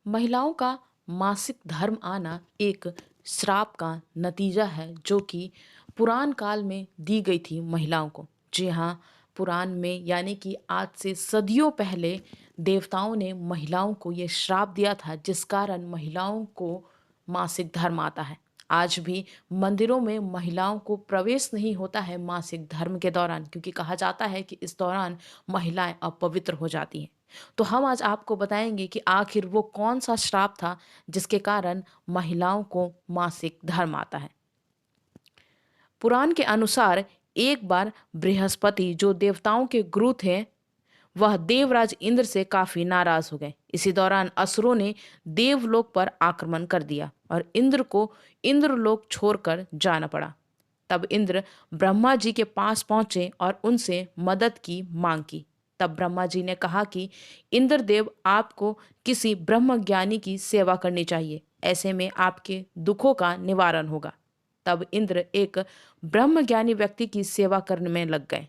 महिलाओं का मासिक धर्म आना एक श्राप का नतीजा है जो कि पुरान काल में दी गई थी महिलाओं को। जी हाँ, पुरान में यानी कि आज से सदियों पहले देवताओं ने महिलाओं को ये श्राप दिया था जिस कारण महिलाओं को मासिक धर्म आता है। आज भी मंदिरों में महिलाओं को प्रवेश नहीं होता है मासिक धर्म के दौरान, क्योंकि कहा जाता है कि इस दौरान महिलाएं अपवित्र हो जाती हैं। तो हम आज आपको बताएंगे कि आखिर वो कौन सा श्राप था जिसके कारण महिलाओं को मासिक धर्म आता है। पुराण के अनुसार एक बार बृहस्पति जो देवताओं के गुरु थे, वह देवराज इंद्र से काफी नाराज हो गए। इसी दौरान असुरों ने देवलोक पर आक्रमण कर दिया और इंद्र को इंद्रलोक छोड़कर जाना पड़ा। तब इंद्र ब्रह्मा जी के पास पहुंचे और उनसे मदद की मांग की। तब ब्रह्मा जी ने कहा कि इंद्रदेव, आपको किसी ब्रह्मज्ञानी की सेवा करनी चाहिए, ऐसे में आपके दुखों का निवारण होगा। तब इंद्र एक ब्रह्मज्ञानी व्यक्ति की सेवा करने में लग गए,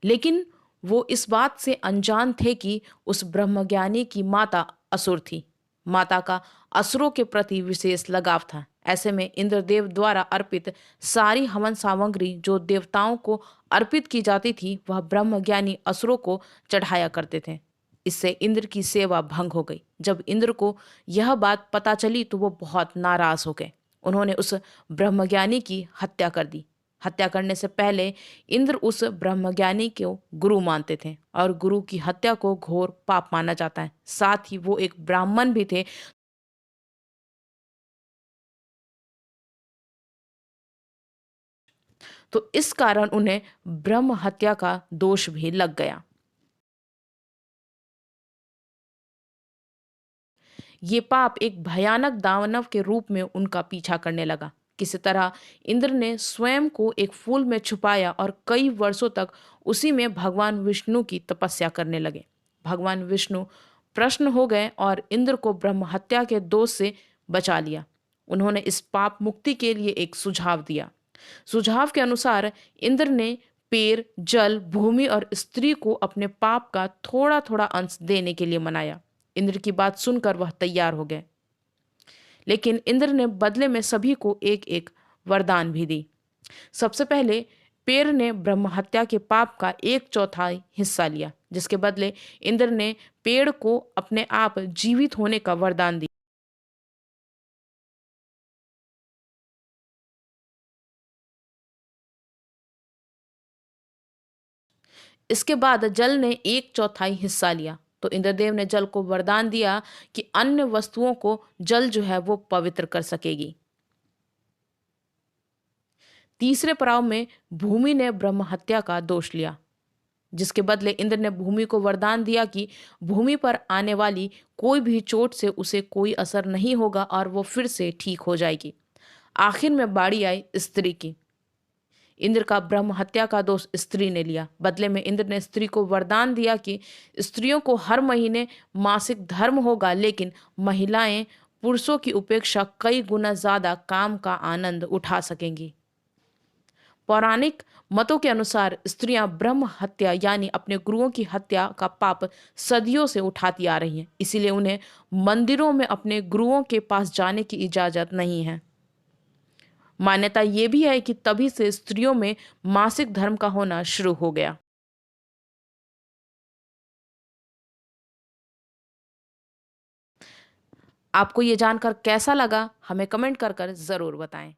लेकिन वो इस बात से अनजान थे कि उस ब्रह्मज्ञानी की माता असुर थी। माता का असुरों के प्रति विशेष लगाव था। ऐसे में इंद्रदेव द्वारा अर्पित सारी हवन सामग्री जो देवताओं को अर्पित की जाती थी, वह ब्रह्मज्ञानी असुरों को चढ़ाया करते थे। इससे इंद्र की सेवा भंग हो गई। जब इंद्र को यह बात पता चली तो वो बहुत नाराज हो गए। उन्होंने उस ब्रह्मज्ञानी की हत्या कर दी। हत्या करने से पहले इंद्र उस ब्रह्मज्ञानी को गुरु मानते थे और गुरु की हत्या को घोर पाप माना जाता है। साथ ही वो एक ब्राह्मण भी थे, तो इस कारण उन्हें ब्रह्म हत्या का दोष भी लग गया। ये पाप एक भयानक दानव के रूप में उनका पीछा करने लगा। किसी तरह इंद्र ने स्वयं को एक फूल में छुपाया और कई वर्षों तक उसी में भगवान विष्णु की तपस्या करने लगे। भगवान विष्णु प्रसन्न हो गए और इंद्र को ब्रह्म हत्या के दोष से बचा लिया। उन्होंने इस पाप मुक्ति के लिए एक सुझाव दिया। सुझाव के अनुसार इंद्र ने पेड़, जल, भूमि और स्त्री को अपने पाप का थोड़ा थोड़ा अंश देने के लिए मनाया। इंद्र की बात सुनकर वह तैयार हो गए, लेकिन इंद्र ने बदले में सभी को एक एक वरदान भी दी। सबसे पहले पेड़ ने ब्रह्म हत्या के पाप का 1/4 हिस्सा लिया, जिसके बदले इंद्र ने पेड़ को अपने आप जीवित होने का वरदान दिया। इसके बाद जल ने 1/4 हिस्सा लिया, तो इंद्रदेव ने जल को वरदान दिया कि अन्य वस्तुओं को जल जो है वो पवित्र कर सकेगी। तीसरे पड़ाव में भूमि ने ब्रह्म हत्या का दोष लिया, जिसके बदले इंद्र ने भूमि को वरदान दिया कि भूमि पर आने वाली कोई भी चोट से उसे कोई असर नहीं होगा और वो फिर से ठीक हो जाएगी। आखिर में बारी आई स्त्री की। इंद्र का ब्रह्म हत्या का दोष स्त्री ने लिया। बदले में इंद्र ने स्त्री को वरदान दिया कि स्त्रियों को हर महीने मासिक धर्म होगा, लेकिन महिलाएं पुरुषों की उपेक्षा कई गुना ज्यादा काम का आनंद उठा सकेंगी। पौराणिक मतों के अनुसार स्त्रियां ब्रह्म हत्या यानी अपने गुरुओं की हत्या का पाप सदियों से उठाती आ रही हैं, इसीलिए उन्हें मंदिरों में अपने गुरुओं के पास जाने की इजाजत नहीं है। मान्यता ये भी है कि तभी से स्त्रियों में मासिक धर्म का होना शुरू हो गया। आपको ये जानकर कैसा लगा, हमें कमेंट कर कर जरूर बताएं।